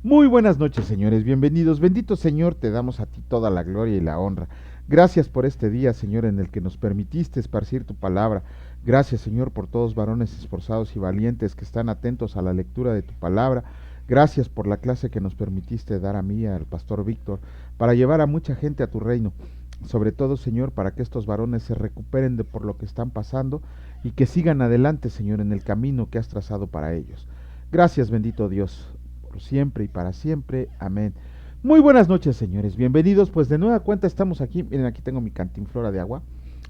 Muy buenas noches, señores, bienvenidos. Bendito Señor, te damos a ti toda la gloria y la honra. Gracias por este día, Señor, en el que nos permitiste esparcir tu palabra. Gracias, Señor, por todos varones esforzados y valientes que están atentos a la lectura de tu palabra. Gracias por la clase que nos permitiste dar a mí, al pastor Víctor, para llevar a mucha gente a tu reino. Sobre todo, Señor, para que estos varones se recuperen de por lo que están pasando y que sigan adelante, Señor, en el camino que has trazado para ellos. Gracias, bendito Dios, por siempre y para siempre. Amén. Muy buenas noches, señores. Bienvenidos. Pues de nueva cuenta estamos aquí. Miren, aquí tengo mi cantinflora de agua.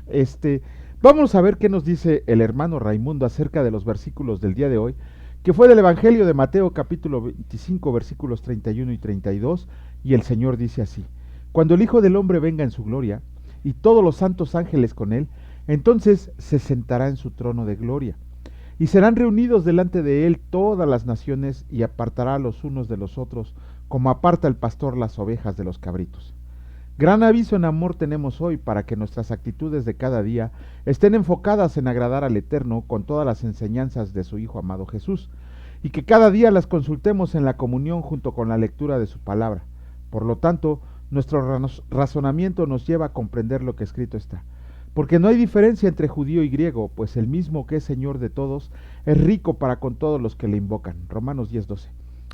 Este, Vamos a ver qué nos dice el hermano Raimundo acerca de los versículos del día de hoy, que fue del Evangelio de Mateo, capítulo 25, versículos 31 y 32, y el Señor dice así: Cuando el Hijo del Hombre venga en su gloria, y todos los santos ángeles con él, entonces se sentará en su trono de gloria. Y serán reunidos delante de él todas las naciones, y apartará a los unos de los otros, como aparta el pastor las ovejas de los cabritos. Gran aviso en amor tenemos hoy para que nuestras actitudes de cada día estén enfocadas en agradar al Eterno con todas las enseñanzas de su Hijo amado Jesús, y que cada día las consultemos en la comunión junto con la lectura de su palabra. Por lo tanto, nuestro razonamiento nos lleva a comprender lo que escrito está. Porque no hay diferencia entre judío y griego, pues el mismo que es Señor de todos es rico para con todos los que le invocan. Romanos 10:12.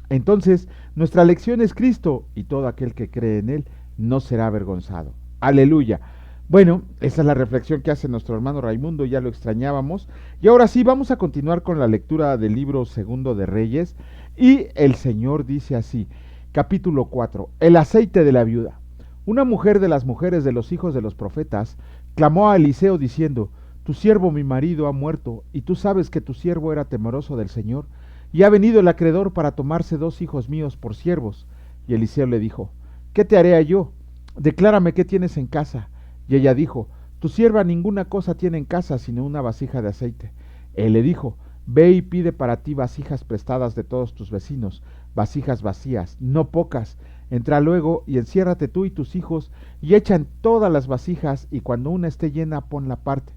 Entonces, nuestra lección es Cristo, y todo aquel que cree en él no será avergonzado. Aleluya. Bueno, esa es la reflexión que hace nuestro hermano Raimundo, ya lo extrañábamos. Y ahora sí, vamos a continuar con la lectura del libro segundo de Reyes. Y el Señor dice así, capítulo 4, el aceite de la viuda. Una mujer de las mujeres de los hijos de los profetas clamó a Eliseo diciendo: Tu siervo mi marido ha muerto, y tú sabes que tu siervo era temeroso del Señor, y ha venido el acreedor para tomarse 2 hijos míos por siervos. Y Eliseo le dijo: ¿Qué te haré yo? Declárame qué tienes en casa. Y ella dijo: Tu sierva ninguna cosa tiene en casa sino una vasija de aceite. Él le dijo: Ve y pide para ti vasijas prestadas de todos tus vecinos, vasijas vacías, no pocas. Entra luego y enciérrate tú y tus hijos, y echa en todas las vasijas, y cuando una esté llena, ponla aparte.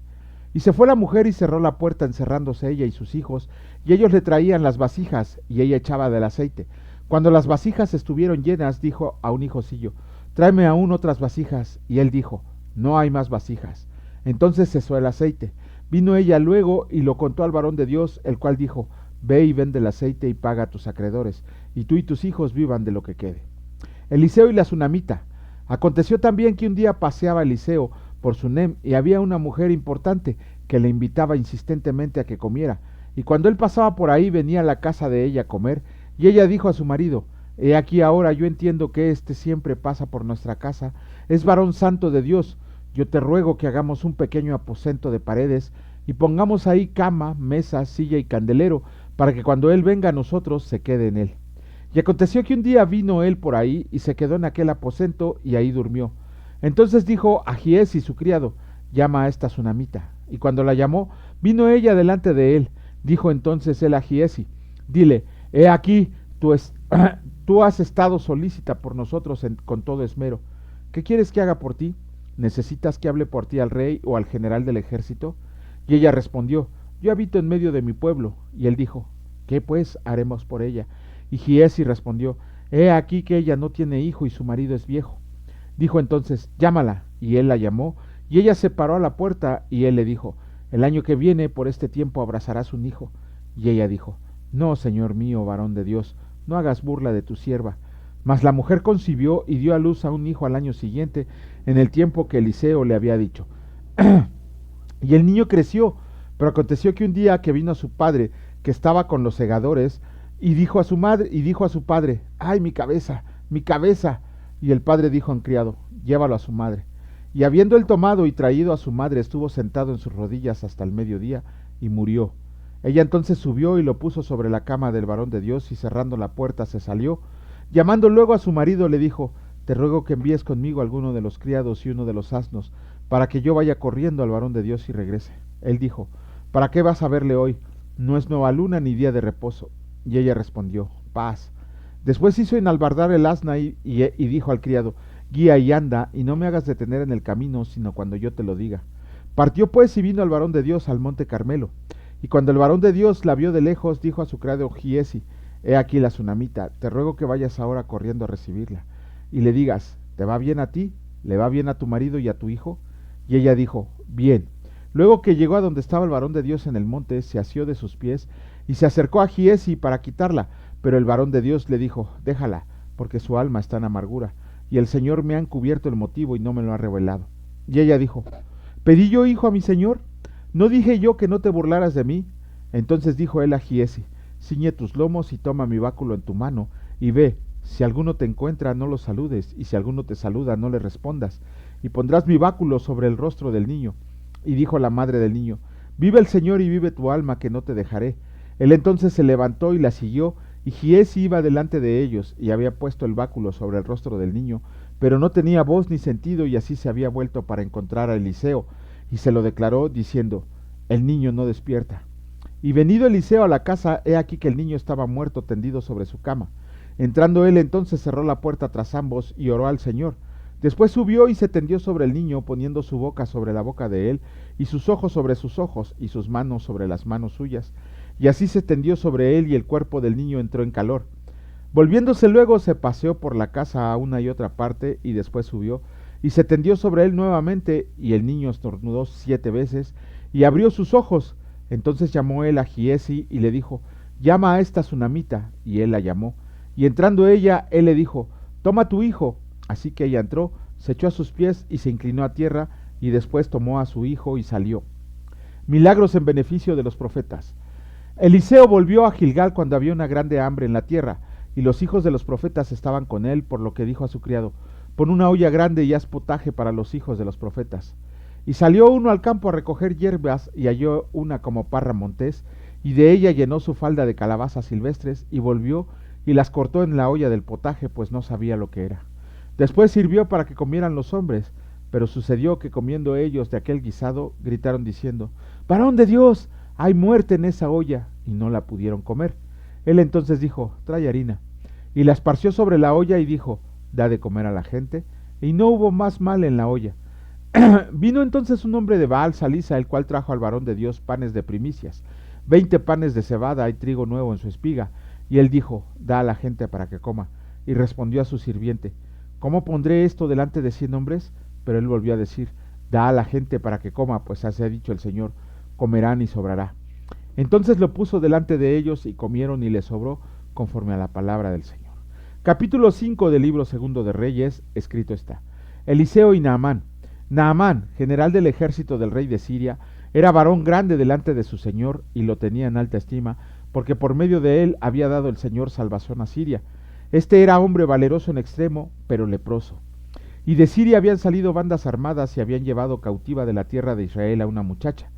Y se fue la mujer y cerró la puerta, encerrándose ella y sus hijos, y ellos le traían las vasijas, y ella echaba del aceite. Cuando las vasijas estuvieron llenas, dijo a un hijocillo: Tráeme aún otras vasijas. Y él dijo: No hay más vasijas. Entonces cesó el aceite. Vino ella luego y lo contó al varón de Dios, el cual dijo: Ve y vende el aceite y paga a tus acreedores, y tú y tus hijos vivan de lo que quede. Eliseo y la tsunamita. Aconteció también que un día paseaba Eliseo por Sunem, y había una mujer importante que le invitaba insistentemente a que comiera, y cuando él pasaba por ahí venía a la casa de ella a comer, y ella dijo a su marido: He aquí ahora yo entiendo que éste siempre pasa por nuestra casa, es varón santo de Dios. Yo te ruego que hagamos un pequeño aposento de paredes, y pongamos ahí cama, mesa, silla y candelero, para que cuando él venga a nosotros se quede en él. Y aconteció que un día vino él por ahí, y se quedó en aquel aposento, y ahí durmió. Entonces dijo a Giezi su criado: Llama a esta tsunamita. Y cuando la llamó, vino ella delante de él. Dijo entonces él a Giezi: Dile: He aquí, tú has estado solícita por nosotros con todo esmero. ¿Qué quieres que haga por ti? ¿Necesitas que hable por ti al rey o al general del ejército? Y ella respondió: Yo habito en medio de mi pueblo. Y él dijo: ¿Qué pues haremos por ella? Y Giezi respondió: He aquí que ella no tiene hijo y su marido es viejo. Dijo entonces: Llámala. Y él la llamó, y ella se paró a la puerta, y él le dijo: El año que viene por este tiempo abrazarás un hijo. Y ella dijo: No, señor mío, varón de Dios, no hagas burla de tu sierva. Mas la mujer concibió y dio a luz a un hijo al año siguiente, en el tiempo que Eliseo le había dicho. Y el niño creció, pero aconteció que un día que vino su padre, que estaba con los segadores, y dijo a su padre: Ay, mi cabeza, mi cabeza. Y el padre dijo a un criado: Llévalo a su madre. Y habiendo él tomado y traído a su madre, estuvo sentado en sus rodillas hasta el mediodía, y murió. Ella entonces subió y lo puso sobre la cama del varón de Dios, y cerrando la puerta se salió. Llamando luego a su marido, le dijo: Te ruego que envíes conmigo alguno de los criados y uno de los asnos, para que yo vaya corriendo al varón de Dios y regrese. Él dijo: ¿Para qué vas a verle hoy? No es nueva luna ni día de reposo. Y ella respondió: Paz. Después hizo enalbardar el asna y dijo al criado: Guía y anda, y no me hagas detener en el camino, sino cuando yo te lo diga. Partió pues y vino al varón de Dios al monte Carmelo. Y cuando el varón de Dios la vio de lejos, dijo a su criado Giezi: he aquí la tsunamita, te ruego que vayas ahora corriendo a recibirla, y le digas, ¿te va bien a ti? ¿Le va bien a tu marido y a tu hijo? Y ella dijo, bien. Luego que llegó a donde estaba el varón de Dios en el monte, se asió de sus pies, y se acercó a Giezi para quitarla, pero el varón de Dios le dijo, déjala, porque su alma está en amargura, y el Señor me ha encubierto el motivo y no me lo ha revelado. Y ella dijo, ¿pedí yo hijo a mi Señor? ¿No dije yo que no te burlaras de mí? Entonces dijo él a Giezi, ciñe tus lomos y toma mi báculo en tu mano, y ve, si alguno te encuentra, no lo saludes, y si alguno te saluda, no le respondas, y pondrás mi báculo sobre el rostro del niño. Y dijo la madre del niño, vive el Señor y vive tu alma, que no te dejaré. Él entonces se levantó y la siguió, y Giezi iba delante de ellos, y había puesto el báculo sobre el rostro del niño, pero no tenía voz ni sentido, y así se había vuelto para encontrar a Eliseo, y se lo declaró, diciendo, el niño no despierta. Y venido Eliseo a la casa, he aquí que el niño estaba muerto tendido sobre su cama. Entrando él entonces cerró la puerta tras ambos y oró al Señor. Después subió y se tendió sobre el niño, poniendo su boca sobre la boca de él, y sus ojos sobre sus ojos, y sus manos sobre las manos suyas. Y así se tendió sobre él, y el cuerpo del niño entró en calor. Volviéndose luego se paseó por la casa a una y otra parte, y después subió, y se tendió sobre él nuevamente, y el niño estornudó 7 veces, y abrió sus ojos. Entonces llamó él a Giezi, y le dijo, llama a esta tsunamita, y él la llamó. Y entrando ella, él le dijo, toma tu hijo. Así que ella entró, se echó a sus pies y se inclinó a tierra, y después tomó a su hijo y salió. Milagros en beneficio de los profetas. Eliseo volvió a Gilgal cuando había una grande hambre en la tierra, y los hijos de los profetas estaban con él, por lo que dijo a su criado, pon una olla grande y haz potaje para los hijos de los profetas. Y salió uno al campo a recoger hierbas, y halló una como parra montés, y de ella llenó su falda de calabazas silvestres, y volvió y las cortó en la olla del potaje, pues no sabía lo que era. Después sirvió para que comieran los hombres, pero sucedió que comiendo ellos de aquel guisado, gritaron diciendo, varón de Dios, hay muerte en esa olla, y no la pudieron comer. Él entonces dijo, trae harina, y la esparció sobre la olla y dijo, da de comer a la gente, y no hubo más mal en la olla. Vino entonces un hombre de Baal Salisa, el cual trajo al varón de Dios panes de primicias, 20 panes de cebada y trigo nuevo en su espiga, y él dijo, da a la gente para que coma. Y respondió a su sirviente, ¿cómo pondré esto delante de 100 hombres? Pero él volvió a decir, da a la gente para que coma, pues así ha dicho el Señor, comerán y sobrará. Entonces lo puso delante de ellos y comieron y les sobró conforme a la palabra del Señor. Capítulo 5 del libro segundo de Reyes, escrito está. Eliseo y Naamán. Naamán, general del ejército del rey de Siria, era varón grande delante de su señor y lo tenía en alta estima, porque por medio de él había dado el Señor salvación a Siria. Este era hombre valeroso en extremo, pero leproso. Y de Siria habían salido bandas armadas y habían llevado cautiva de la tierra de Israel a una muchacha,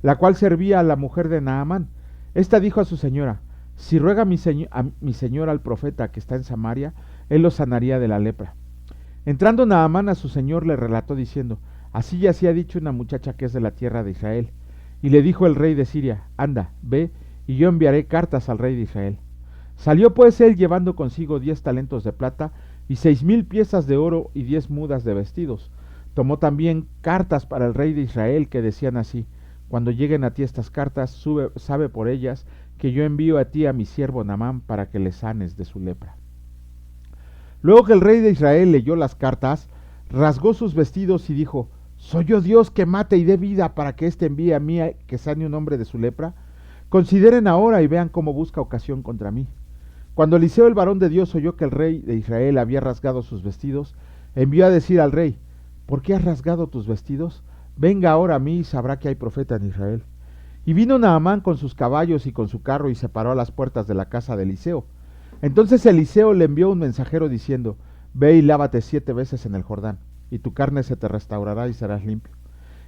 la cual servía a la mujer de Naamán. Esta dijo a su señora, si ruega a mi señor al profeta que está en Samaria, él lo sanaría de la lepra. Entrando Naamán a su señor le relató diciendo, así y así ha dicho una muchacha que es de la tierra de Israel. Y le dijo el rey de Siria, anda, ve, y yo enviaré cartas al rey de Israel. Salió pues él llevando consigo 10 talentos de plata y 6,000 piezas de oro y 10 mudas de vestidos. Tomó también cartas para el rey de Israel que decían así, cuando lleguen a ti estas cartas, sabe por ellas que yo envío a ti a mi siervo Naamán para que le sanes de su lepra. Luego que el rey de Israel leyó las cartas, rasgó sus vestidos y dijo, ¿soy yo Dios que mate y dé vida para que éste envíe a mí que sane un hombre de su lepra? Consideren ahora y vean cómo busca ocasión contra mí. Cuando Eliseo el varón de Dios oyó que el rey de Israel había rasgado sus vestidos, envió a decir al rey, ¿por qué has rasgado tus vestidos? Venga ahora a mí y sabrá que hay profeta en Israel. Y vino Naamán con sus caballos y con su carro y se paró a las puertas de la casa de Eliseo. Entonces Eliseo le envió un mensajero diciendo, ve y lávate 7 veces en el Jordán, y tu carne se te restaurará y serás limpio.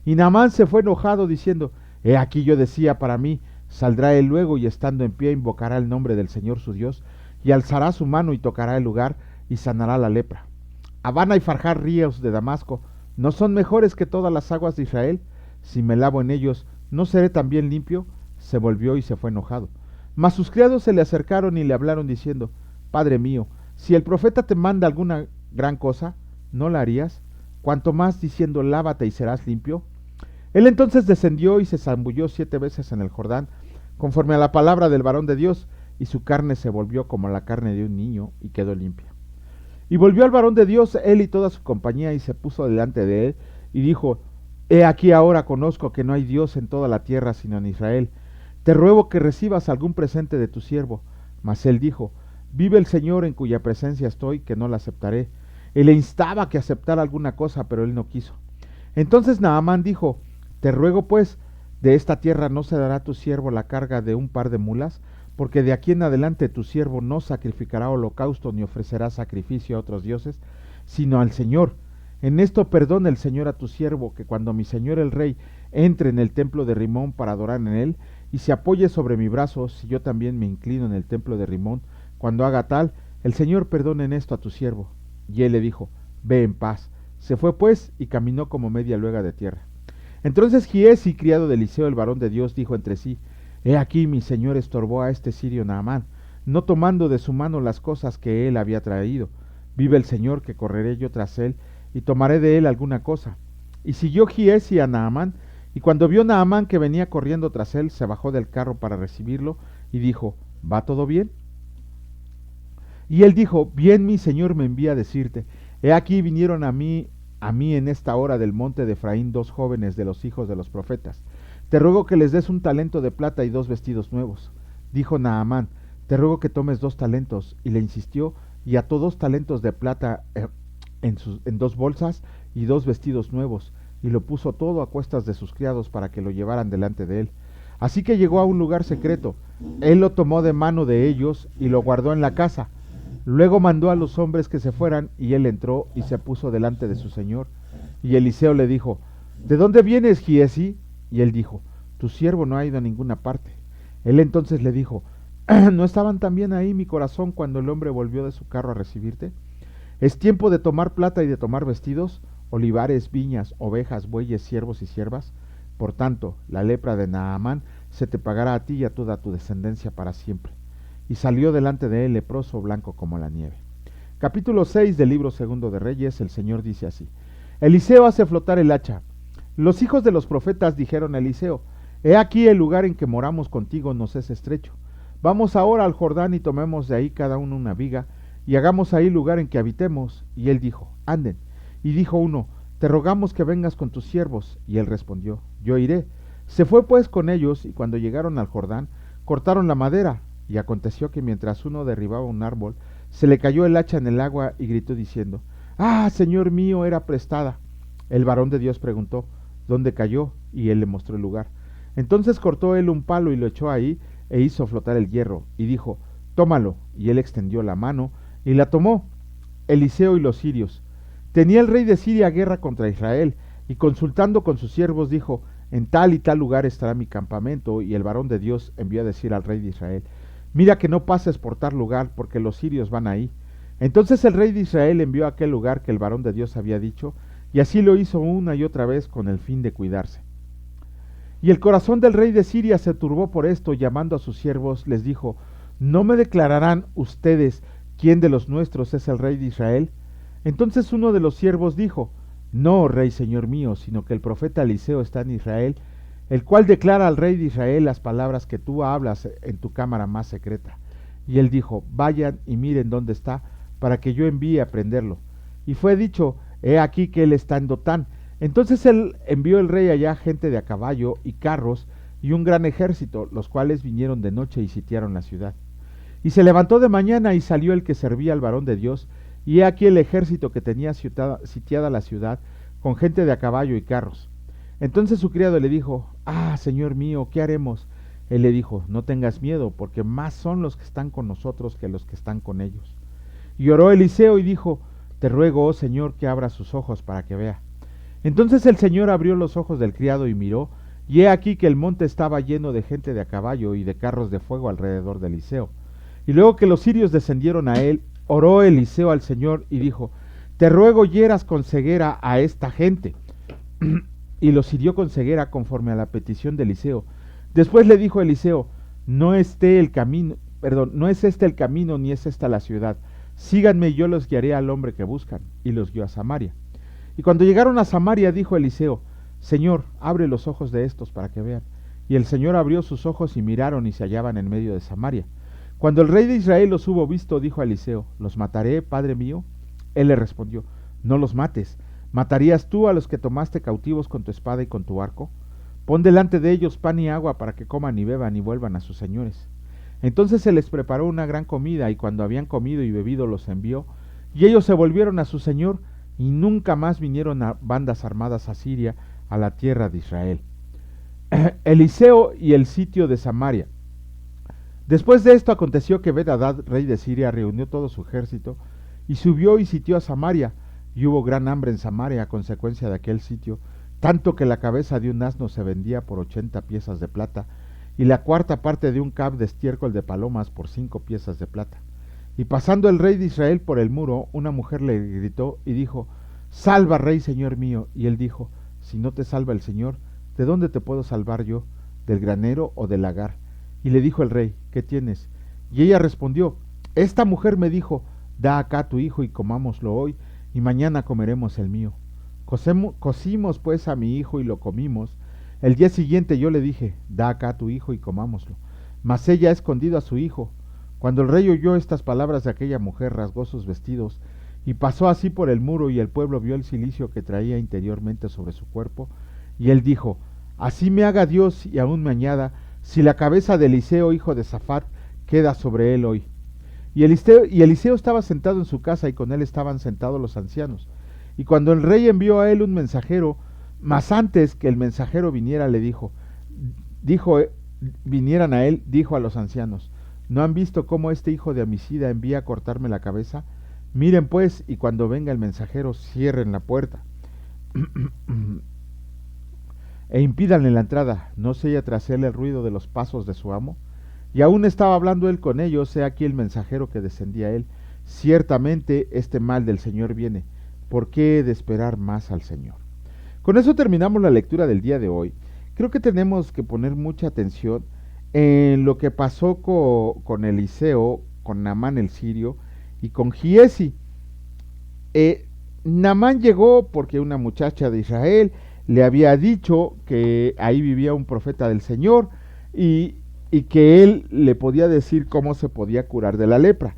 Y Naamán se fue enojado diciendo, he aquí yo decía para mí, saldrá él luego y estando en pie invocará el nombre del Señor su Dios, y alzará su mano y tocará el lugar y sanará la lepra. Habana y Farjar, ríos de Damasco, ¿no son mejores que todas las aguas de Israel? Si me lavo en ellos, ¿no seré también limpio? Se volvió y se fue enojado. Mas sus criados se le acercaron y le hablaron diciendo, Padre mío, si el profeta te manda alguna gran cosa, ¿no la harías? Cuanto más diciendo, lávate y serás limpio. Él entonces descendió y se zambulló 7 veces en el Jordán, conforme a la palabra del varón de Dios, y su carne se volvió como la carne de un niño, y quedó limpia. Y volvió al varón de Dios, él y toda su compañía, y se puso delante de él, y dijo: He aquí ahora conozco que no hay Dios en toda la tierra sino en Israel. Te ruego que recibas algún presente de tu siervo. Mas él dijo: Vive el Señor en cuya presencia estoy, que no la aceptaré. Y le instaba que aceptara alguna cosa, pero él no quiso. Entonces Naamán dijo: Te ruego pues, de esta tierra no se dará a tu siervo la carga de un par de mulas, porque de aquí en adelante tu siervo no sacrificará holocausto ni ofrecerá sacrificio a otros dioses, sino al Señor. En esto perdona el Señor a tu siervo, que cuando mi señor el rey entre en el templo de Rimón para adorar en él, y se apoye sobre mi brazo, si yo también me inclino en el templo de Rimón, cuando haga tal, el Señor perdone en esto a tu siervo. Y él le dijo: Ve en paz. Se fue pues y caminó como media legua de tierra. Entonces Giezi, criado de Eliseo el varón de Dios, dijo entre sí: He aquí mi señor estorbó a este sirio Naamán, no tomando de su mano las cosas que él había traído. Vive el Señor, que correré yo tras él, y tomaré de él alguna cosa. Y siguió Giezi a Naamán, y cuando vio Naamán que venía corriendo tras él, se bajó del carro para recibirlo, y dijo: ¿Va todo bien? Y él dijo: Bien mi señor me envía a decirte: He aquí vinieron a mí en esta hora del monte de Efraín 2 jóvenes de los hijos de los profetas. Te ruego que les des un talento de plata y 2 vestidos nuevos. Dijo Naamán: Te ruego que tomes 2 talentos. Y le insistió, y ató 2 talentos de plata en 2 bolsas y 2 vestidos nuevos, y lo puso todo a cuestas de sus criados para que lo llevaran delante de él. Así que llegó a un lugar secreto. Él lo tomó de mano de ellos y lo guardó en la casa. Luego mandó a los hombres que se fueran, y él entró y se puso delante de su señor. Y Eliseo le dijo: ¿De dónde vienes, Giezi? Y él dijo: Tu siervo no ha ido a ninguna parte. Él entonces le dijo: ¿No estaban también ahí mi corazón cuando el hombre volvió de su carro a recibirte? Es tiempo de tomar plata y de tomar vestidos, olivares, viñas, ovejas, bueyes, siervos y siervas. Por tanto, la lepra de Naamán se te pagará a ti y a toda tu descendencia para siempre. Y salió delante de él leproso, blanco como la nieve. Capítulo 6 del libro segundo de Reyes. El Señor dice así: Eliseo hace flotar el hacha. Los hijos de los profetas dijeron a Eliseo: He aquí el lugar en que moramos contigo nos es estrecho. Vamos ahora al Jordán y tomemos de ahí cada uno una viga, y hagamos ahí lugar en que habitemos. Y él dijo: Anden. Y dijo uno: Te rogamos que vengas con tus siervos. Y él respondió: Yo iré. Se fue pues con ellos, y cuando llegaron al Jordán, cortaron la madera. Y aconteció que mientras uno derribaba un árbol, se le cayó el hacha en el agua, y gritó diciendo: ¡Ah, Señor mío, era prestada! El varón de Dios preguntó: ¿Dónde cayó? Y él le mostró el lugar. Entonces cortó él un palo y lo echó ahí, e hizo flotar el hierro, y dijo: Tómalo. Y él extendió la mano, y la tomó. Eliseo y los sirios. Tenía el rey de Siria guerra contra Israel, y consultando con sus siervos dijo: En tal y tal lugar estará mi campamento. Y el varón de Dios envió a decir al rey de Israel: Mira que no pases por tal lugar, porque los sirios van ahí. Entonces el rey de Israel envió a aquel lugar que el varón de Dios había dicho, y así lo hizo una y otra vez con el fin de cuidarse. Y el corazón del rey de Siria se turbó por esto, llamando a sus siervos, les dijo: ¿No me declararán ustedes quién de los nuestros es el rey de Israel? Entonces uno de los siervos dijo: No, rey señor mío, sino que el profeta Eliseo está en Israel, el cual declara al rey de Israel las palabras que tú hablas en tu cámara más secreta. Y él dijo: Vayan y miren dónde está, para que yo envíe a prenderlo. Y fue dicho: He aquí que él está en Dotán. Entonces él envió el rey allá gente de a caballo y carros y un gran ejército, los cuales vinieron de noche y sitiaron la ciudad. Y se levantó de mañana y salió el que servía al varón de Dios, y he aquí el ejército que tenía sitiada la ciudad, con gente de a caballo y carros. Entonces su criado le dijo: Ah, señor mío, ¿qué haremos? Él le dijo: No tengas miedo, porque más son los que están con nosotros que los que están con ellos. Y oró Eliseo y dijo: Te ruego, oh Señor, que abra sus ojos para que vea. Entonces el Señor abrió los ojos del criado y miró, y he aquí que el monte estaba lleno de gente de a caballo y de carros de fuego alrededor de Eliseo. Y luego que los sirios descendieron a él, oró Eliseo al Señor y dijo: Te ruego hieras con ceguera a esta gente. Y los hirió con ceguera conforme a la petición de Eliseo. Después le dijo Eliseo: No es este el camino, ni es esta la ciudad. Síganme y yo los guiaré al hombre que buscan. Y los guió a Samaria. Y cuando llegaron a Samaria dijo Eliseo: Señor, abre los ojos de estos para que vean. Y el Señor abrió sus ojos y miraron y se hallaban en medio de Samaria. Cuando el rey de Israel los hubo visto, dijo a Eliseo: ¿Los mataré, padre mío? Él le respondió: No los mates. ¿Matarías tú a los que tomaste cautivos con tu espada y con tu arco? Pon delante de ellos pan y agua para que coman y beban y vuelvan a sus señores. Entonces se les preparó una gran comida, y cuando habían comido y bebido los envió, y ellos se volvieron a su señor, y nunca más vinieron a bandas armadas a Siria, a la tierra de Israel. Eliseo y el sitio de Samaria. Después de esto aconteció que Ben-Hadad, rey de Siria, reunió todo su ejército, y subió y sitió a Samaria, y hubo gran hambre en Samaria a consecuencia de aquel sitio, tanto que la cabeza de un asno se vendía por 80 piezas de plata, y la cuarta parte de un cab de estiércol de palomas por 5 piezas de plata. Y pasando el rey de Israel por el muro, una mujer le gritó y dijo: Salva, rey, señor mío. Y él dijo: Si no te salva el Señor, ¿de dónde te puedo salvar yo? ¿Del granero o del lagar? Y le dijo el rey: ¿Qué tienes? Y ella respondió: Esta mujer me dijo: Da acá tu hijo y comámoslo hoy, y mañana comeremos el mío. Cocimos pues a mi hijo y lo comimos. El día siguiente yo le dije: Da acá tu hijo y comámoslo. Mas ella ha escondido a su hijo. Cuando el rey oyó estas palabras de aquella mujer, rasgó sus vestidos y pasó así por el muro, y el pueblo vio el cilicio que traía interiormente sobre su cuerpo. Y él dijo: Así me haga Dios y aún me añada, si la cabeza de Eliseo, hijo de Safat, queda sobre él hoy. Y Eliseo estaba sentado en su casa, y con él estaban sentados los ancianos. Y cuando el rey envió a él un mensajero, mas antes que el mensajero viniera, vinieran a él, dijo a los ancianos: ¿No han visto cómo este hijo de homicida envía a cortarme la cabeza? Miren pues, y cuando venga el mensajero, cierren la puerta e impídanle la entrada, no se oya tras él el ruido de los pasos de su amo. Y aún estaba hablando él con ellos, he aquí el mensajero que descendía a él: Ciertamente este mal del Señor viene, ¿por qué he de esperar más al Señor? Con eso terminamos la lectura del día de hoy. Creo que tenemos que poner mucha atención en lo que pasó con Eliseo, con Naamán el sirio y con Giesi. Naamán llegó porque una muchacha de Israel le había dicho que ahí vivía un profeta del Señor, y que él le podía decir cómo se podía curar de la lepra.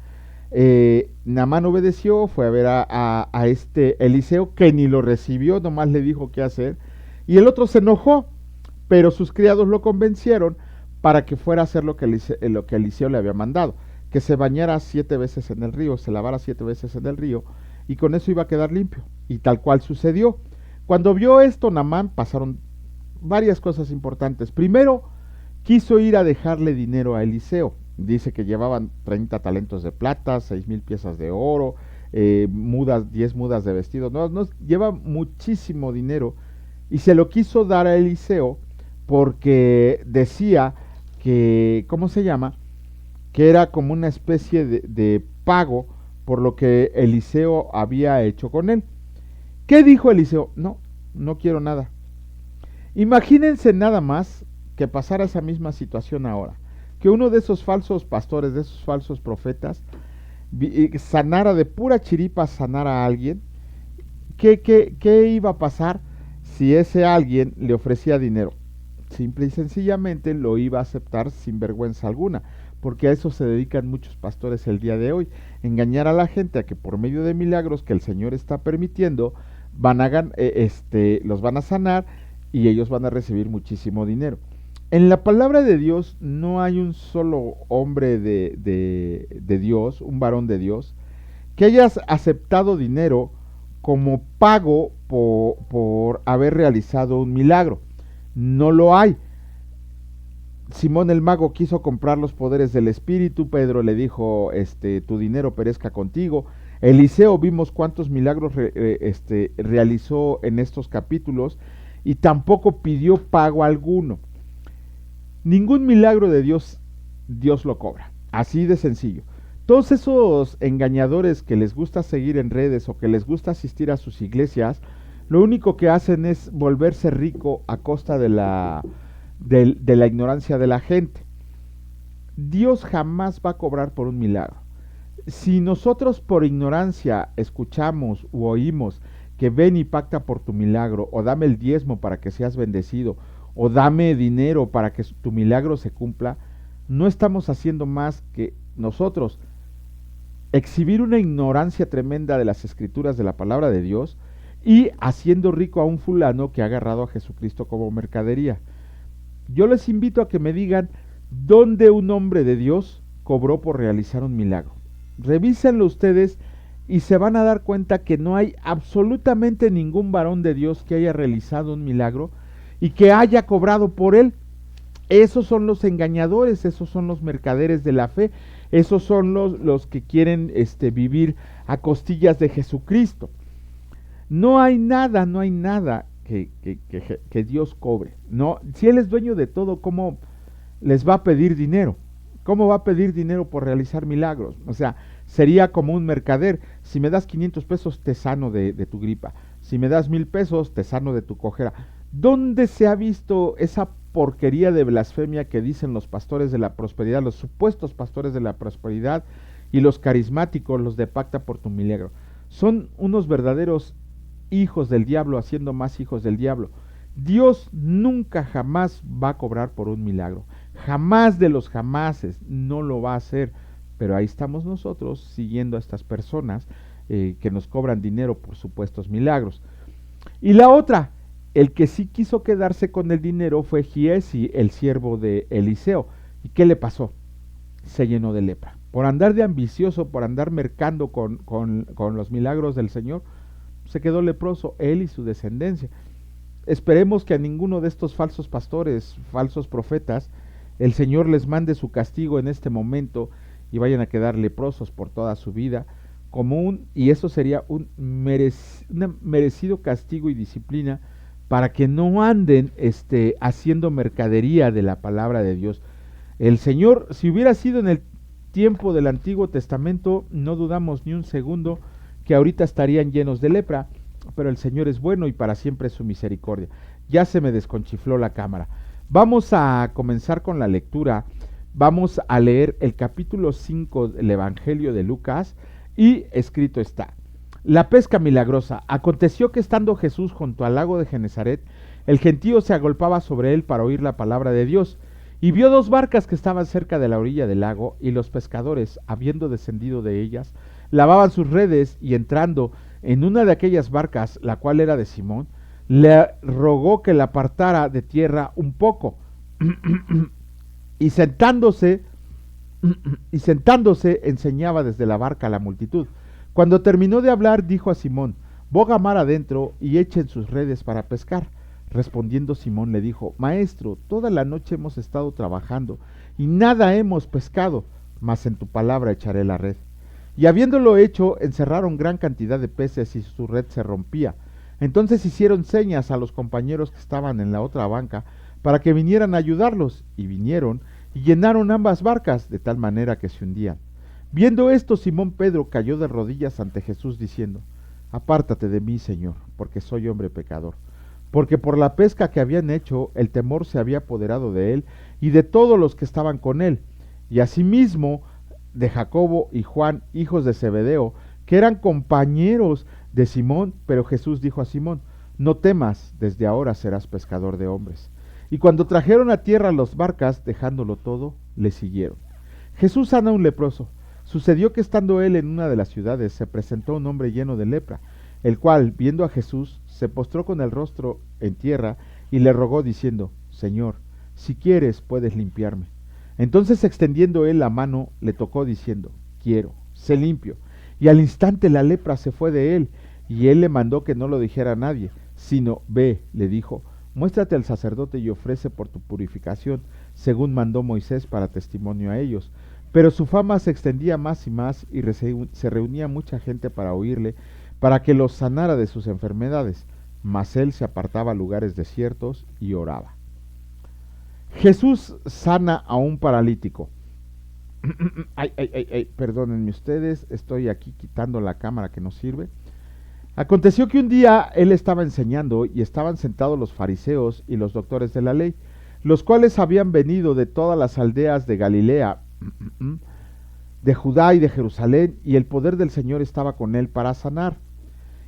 Naamán obedeció, fue a ver a este Eliseo, que ni lo recibió, nomás le dijo qué hacer, y el otro se enojó, pero sus criados lo convencieron para que fuera a hacer lo que Eliseo le había mandado, que se bañara 7 veces en el río, se lavara 7 veces en el río, y con eso iba a quedar limpio, y tal cual sucedió. Cuando vio esto Naamán, pasaron varias cosas importantes. Primero, quiso ir a dejarle dinero a Eliseo. Dice que llevaban 30 talentos de plata, 6,000 piezas de oro, 10 mudas de vestido. No, lleva muchísimo dinero, y se lo quiso dar a Eliseo porque decía que, ¿cómo se llama? Que era como una especie de pago por lo que Eliseo había hecho con él. ¿Qué dijo Eliseo? No quiero nada. Imagínense nada más que pasara esa misma situación ahora, que uno de esos falsos pastores, de esos falsos profetas, sanara de pura chiripa, sanara a alguien. ¿Qué iba a pasar si ese alguien le ofrecía dinero? Simple y sencillamente lo iba a aceptar sin vergüenza alguna, porque a eso se dedican muchos pastores el día de hoy: engañar a la gente a que por medio de milagros que el Señor está permitiendo los van a sanar, y ellos van a recibir muchísimo dinero. En la palabra de Dios no hay un solo hombre de Dios, un varón de Dios, que haya aceptado dinero como pago por haber realizado un milagro. No lo hay. Simón el mago quiso comprar los poderes del Espíritu. Pedro le dijo: tu dinero perezca contigo. Eliseo, vimos cuántos milagros realizó en estos capítulos, y tampoco pidió pago alguno. Ningún milagro de Dios lo cobra, así de sencillo. Todos esos engañadores que les gusta seguir en redes o que les gusta asistir a sus iglesias, lo único que hacen es volverse rico a costa de la ignorancia de la gente. Dios jamás va a cobrar por un milagro. Si nosotros por ignorancia escuchamos u oímos que ven y pacta por tu milagro, o dame el diezmo para que seas bendecido, o dame dinero para que tu milagro se cumpla, no estamos haciendo más que nosotros exhibir una ignorancia tremenda de las escrituras de la palabra de Dios y haciendo rico a un fulano que ha agarrado a Jesucristo como mercadería. Yo les invito a que me digan dónde un hombre de Dios cobró por realizar un milagro. Revísenlo ustedes y se van a dar cuenta que no hay absolutamente ningún varón de Dios que haya realizado un milagro y que haya cobrado por él. Esos son los engañadores, esos son los mercaderes de la fe, esos son los que quieren vivir a costillas de Jesucristo. No hay nada que Dios cobre. No, si Él es dueño de todo, ¿cómo les va a pedir dinero? ¿Cómo va a pedir dinero por realizar milagros? O sea, sería como un mercader. Si me das 500 pesos, te sano de tu gripa. Si me das 1000 pesos, te sano de tu cojera. ¿Dónde se ha visto esa porquería de blasfemia que dicen los pastores de la prosperidad, los supuestos pastores de la prosperidad y los carismáticos, los de pacta por tu milagro? Son unos verdaderos hijos del diablo haciendo más hijos del diablo. Dios nunca jamás va a cobrar por un milagro. Jamás de los jamases no lo va a hacer. Pero ahí estamos nosotros siguiendo a estas personas que nos cobran dinero por supuestos milagros. Y la otra, el que sí quiso quedarse con el dinero fue Giesi, el siervo de Eliseo. ¿Y qué le pasó? Se llenó de lepra. Por andar de ambicioso, por andar mercando con los milagros del Señor, se quedó leproso, él y su descendencia. Esperemos que a ninguno de estos falsos pastores, falsos profetas, el Señor les mande su castigo en este momento y vayan a quedar leprosos por toda su vida, y eso sería un merecido castigo y disciplina para que no anden haciendo mercadería de la palabra de Dios. El Señor, si hubiera sido en el tiempo del Antiguo Testamento, no dudamos ni un segundo que ahorita estarían llenos de lepra, pero el Señor es bueno y para siempre es su misericordia. Ya se me desconchifló la cámara. Vamos a comenzar con la lectura. Vamos a leer el capítulo 5 del Evangelio de Lucas y escrito está: La pesca milagrosa. Aconteció que estando Jesús junto al lago de Genezaret, el gentío se agolpaba sobre él para oír la palabra de Dios, y vio 2 barcas que estaban cerca de la orilla del lago, y los pescadores, habiendo descendido de ellas, lavaban sus redes, y entrando en una de aquellas barcas, la cual era de Simón, le rogó que la apartara de tierra un poco, y sentándose enseñaba desde la barca a la multitud. Cuando terminó de hablar, dijo a Simón: boga mar adentro y echen sus redes para pescar. Respondiendo Simón le dijo: Maestro, toda la noche hemos estado trabajando y nada hemos pescado, mas en tu palabra echaré la red. Y habiéndolo hecho, encerraron gran cantidad de peces y su red se rompía. Entonces hicieron señas a los compañeros que estaban en la otra banca para que vinieran a ayudarlos, y vinieron y llenaron ambas barcas de tal manera que se hundían. Viendo esto, Simón Pedro cayó de rodillas ante Jesús diciendo: Apártate de mí, Señor, porque soy hombre pecador. Porque por la pesca que habían hecho, el temor se había apoderado de él y de todos los que estaban con él, y asimismo de Jacobo y Juan, hijos de Zebedeo, que eran compañeros de Simón. Pero Jesús dijo a Simón: No temas, desde ahora serás pescador de hombres. Y cuando trajeron a tierra las barcas, dejándolo todo, le siguieron. Jesús sana a un leproso. Sucedió que estando él en una de las ciudades, se presentó un hombre lleno de lepra, el cual, viendo a Jesús, se postró con el rostro en tierra y le rogó diciendo: Señor, si quieres, puedes limpiarme. Entonces, extendiendo él la mano, le tocó diciendo: Quiero, sé limpio. Y al instante la lepra se fue de él, y él le mandó que no lo dijera a nadie, sino: Ve, le dijo, muéstrate al sacerdote y ofrece por tu purificación, según mandó Moisés para testimonio a ellos. Pero su fama se extendía más y más, y se reunía mucha gente para oírle, para que los sanara de sus enfermedades. Mas él se apartaba a lugares desiertos y oraba. Jesús sana a un paralítico. Perdónenme ustedes, estoy aquí quitando la cámara que no sirve. Aconteció que un día él estaba enseñando, y estaban sentados los fariseos y los doctores de la ley, los cuales habían venido de todas las aldeas de Galilea, de Judá y de Jerusalén, y el poder del Señor estaba con él para sanar.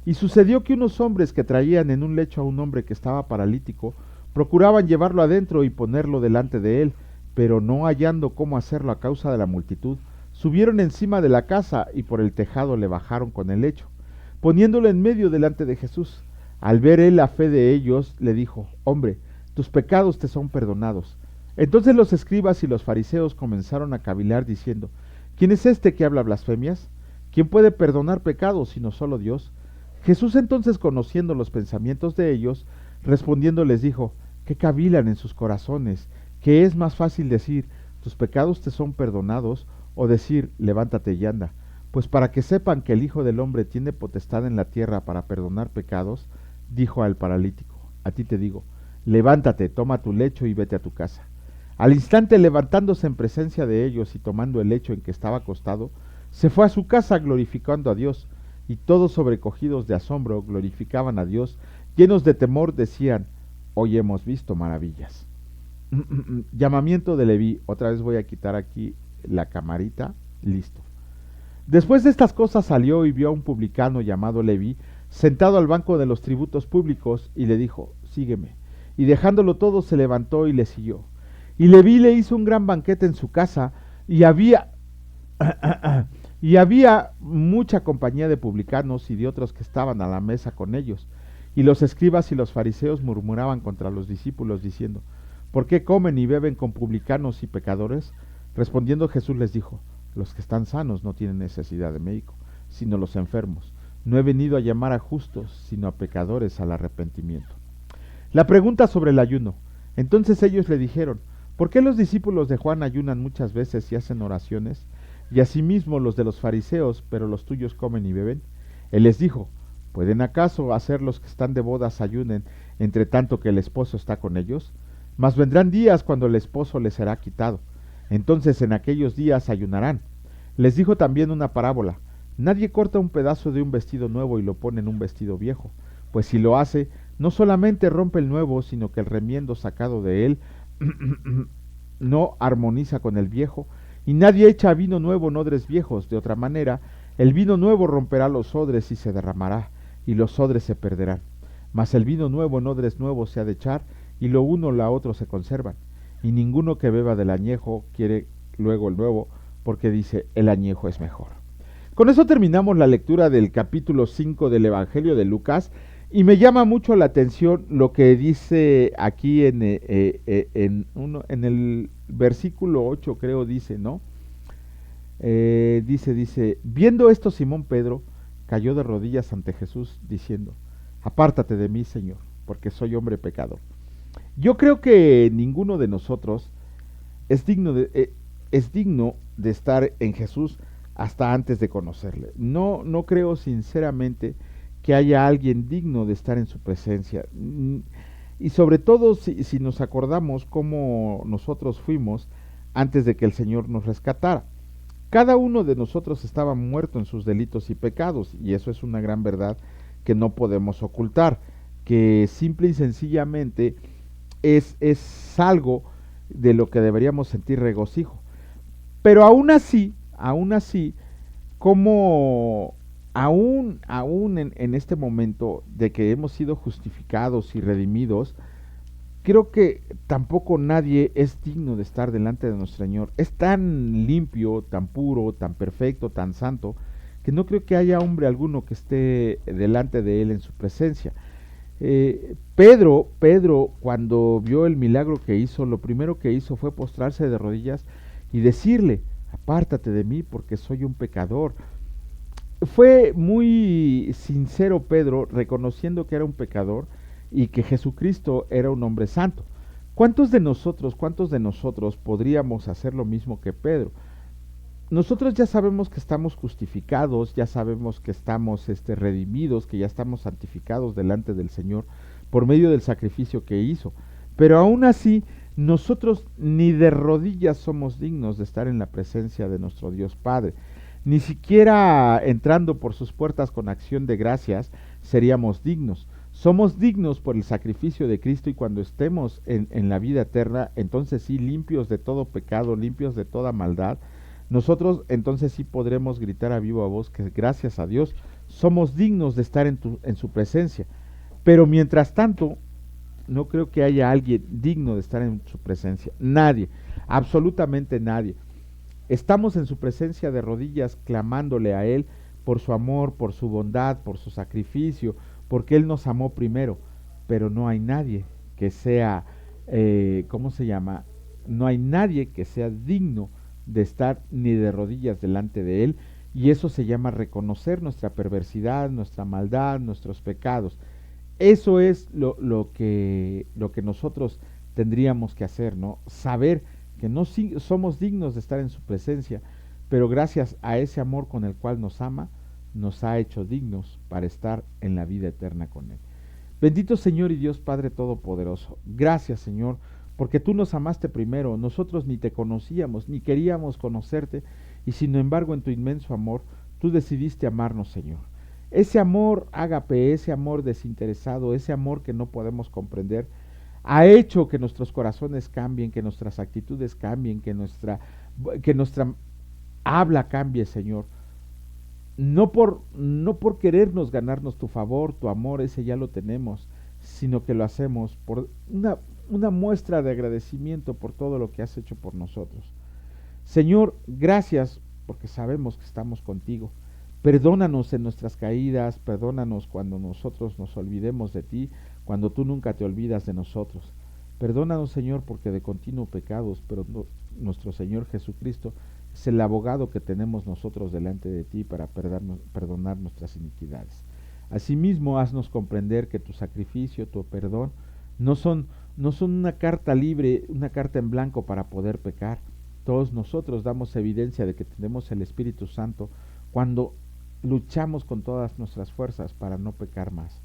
Y sucedió que unos hombres que traían en un lecho a un hombre que estaba paralítico, procuraban llevarlo adentro y ponerlo delante de él, pero no hallando cómo hacerlo a causa de la multitud, Subieron encima de la casa y por el tejado le bajaron con el lecho, poniéndolo en medio delante de Jesús. Al ver él la fe de ellos, le dijo: Hombre, tus pecados te son perdonados. Entonces los escribas y los fariseos comenzaron a cavilar diciendo: ¿Quién es este que habla blasfemias? ¿Quién puede perdonar pecados sino solo Dios? Jesús entonces, conociendo los pensamientos de ellos, respondiendo les dijo: ¿Qué cavilan en sus corazones? ¿Qué es más fácil decir: tus pecados te son perdonados, o decir: levántate y anda? Pues para que sepan que el Hijo del Hombre tiene potestad en la tierra para perdonar pecados, dijo al paralítico: a ti te digo, levántate, toma tu lecho y vete a tu casa. Al instante, levantándose en presencia de ellos y tomando el lecho en que estaba acostado, se fue a su casa glorificando a Dios, y todos, sobrecogidos de asombro, glorificaban a Dios, llenos de temor decían: hoy hemos visto maravillas. Llamamiento de Leví. Otra vez voy a quitar aquí la camarita. Listo. Después de estas cosas salió y vio a un publicano llamado Leví sentado al banco de los tributos públicos, y le dijo: sígueme. Y dejándolo todo se levantó y le siguió. Y Leví le hizo un gran banquete en su casa, y había mucha compañía de publicanos y de otros que estaban a la mesa con ellos. Y los escribas y los fariseos murmuraban contra los discípulos diciendo: ¿por qué comen y beben con publicanos y pecadores? Respondiendo Jesús les dijo: los que están sanos no tienen necesidad de médico, sino los enfermos. No he venido a llamar a justos, sino a pecadores al arrepentimiento. La pregunta sobre el ayuno. Entonces ellos le dijeron: ¿por qué los discípulos de Juan ayunan muchas veces y hacen oraciones, y asimismo los de los fariseos, pero los tuyos comen y beben? Él les dijo: ¿pueden acaso hacer los que están de bodas ayunen, entre tanto que el esposo está con ellos? Mas vendrán días cuando el esposo les será quitado. Entonces en aquellos días ayunarán. Les dijo también una parábola: nadie corta un pedazo de un vestido nuevo y lo pone en un vestido viejo, pues si lo hace, no solamente rompe el nuevo, sino que el remiendo sacado de él no armoniza con el viejo. Y nadie echa vino nuevo en odres viejos, de otra manera el vino nuevo romperá los odres y se derramará, y los odres se perderán. Mas el vino nuevo en odres nuevos se ha de echar, y lo uno lo otro se conservan. Y ninguno que beba del añejo quiere luego el nuevo, porque dice: el añejo es mejor. Con eso terminamos la lectura del capítulo 5 del Evangelio de Lucas, y me llama mucho la atención lo que dice aquí en el versículo 8, creo dice, ¿no? Dice, viendo esto Simón Pedro cayó de rodillas ante Jesús diciendo: apártate de mí, Señor, porque soy hombre pecador. Yo creo que ninguno de nosotros es digno de estar en Jesús hasta antes de conocerle. No creo sinceramente que haya alguien digno de estar en su presencia. Y sobre todo si nos acordamos cómo nosotros fuimos antes de que el Señor nos rescatara. Cada uno de nosotros estaba muerto en sus delitos y pecados, y eso es una gran verdad que no podemos ocultar, que simple y sencillamente es algo de lo que deberíamos sentir regocijo. Pero aún así, como aún en este momento de que hemos sido justificados y redimidos, creo que tampoco nadie es digno de estar delante de nuestro Señor. Es tan limpio, tan puro, tan perfecto, tan santo, que no creo que haya hombre alguno que esté delante de Él en su presencia. Pedro, cuando vio el milagro que hizo, lo primero que hizo fue postrarse de rodillas y decirle: apártate de mí porque soy un pecador. Fue muy sincero Pedro, reconociendo que era un pecador y que Jesucristo era un hombre santo. ¿Cuántos de nosotros podríamos hacer lo mismo que Pedro? Nosotros ya sabemos que estamos justificados, ya sabemos que estamos redimidos, que ya estamos santificados delante del Señor por medio del sacrificio que hizo. Pero aún así, nosotros ni de rodillas somos dignos de estar en la presencia de nuestro Dios Padre. Ni siquiera entrando por sus puertas con acción de gracias seríamos dignos. Somos dignos por el sacrificio de Cristo, y cuando estemos en la vida eterna, entonces sí, limpios de todo pecado, limpios de toda maldad, nosotros entonces sí podremos gritar a viva voz que gracias a Dios somos dignos de estar en su presencia. Pero mientras tanto, no creo que haya alguien digno de estar en su presencia. Nadie, absolutamente nadie. Estamos en su presencia de rodillas clamándole a Él por su amor, por su bondad, por su sacrificio, porque Él nos amó primero, pero no hay nadie que sea, ¿cómo se llama? No hay nadie que sea digno de estar ni de rodillas delante de Él, y eso se llama reconocer nuestra perversidad, nuestra maldad, nuestros pecados. Eso es lo que nosotros tendríamos que hacer, ¿no? Saber que no somos dignos de estar en su presencia, pero gracias a ese amor con el cual nos ama, nos ha hecho dignos para estar en la vida eterna con Él. Bendito Señor y Dios Padre Todopoderoso, gracias Señor, porque tú nos amaste primero, nosotros ni te conocíamos, ni queríamos conocerte, y sin embargo en tu inmenso amor, tú decidiste amarnos, Señor. Ese amor ágape, ese amor desinteresado, ese amor que no podemos comprender, ha hecho que nuestros corazones cambien, que nuestras actitudes cambien, que nuestra habla cambie, Señor. No por querernos ganarnos tu favor, tu amor, ese ya lo tenemos, sino que lo hacemos por una muestra de agradecimiento por todo lo que has hecho por nosotros. Señor, gracias porque sabemos que estamos contigo. Perdónanos en nuestras caídas, perdónanos cuando nosotros nos olvidemos de ti, cuando tú nunca te olvidas de nosotros. Perdónanos, Señor, porque de continuo pecamos, pero nuestro Señor Jesucristo es el abogado que tenemos nosotros delante de ti para perdonar nuestras iniquidades. Asimismo, haznos comprender que tu sacrificio, tu perdón, no son, no son una carta libre, una carta en blanco para poder pecar. Todos nosotros damos evidencia de que tenemos el Espíritu Santo cuando luchamos con todas nuestras fuerzas para no pecar más.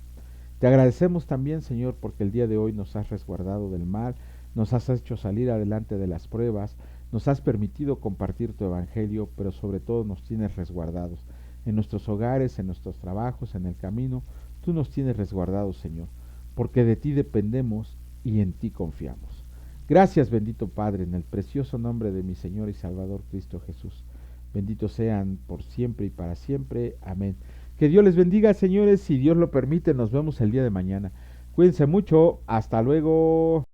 Te agradecemos también, Señor, porque el día de hoy nos has resguardado del mal, nos has hecho salir adelante de las pruebas, nos has permitido compartir tu evangelio, pero sobre todo nos tienes resguardados. En nuestros hogares, en nuestros trabajos, en el camino, tú nos tienes resguardados, Señor, porque de ti dependemos y en ti confiamos. Gracias, bendito Padre, en el precioso nombre de mi Señor y Salvador Cristo Jesús. Benditos sean por siempre y para siempre. Amén. Que Dios les bendiga, señores. Si Dios lo permite, nos vemos el día de mañana. Cuídense mucho. Hasta luego.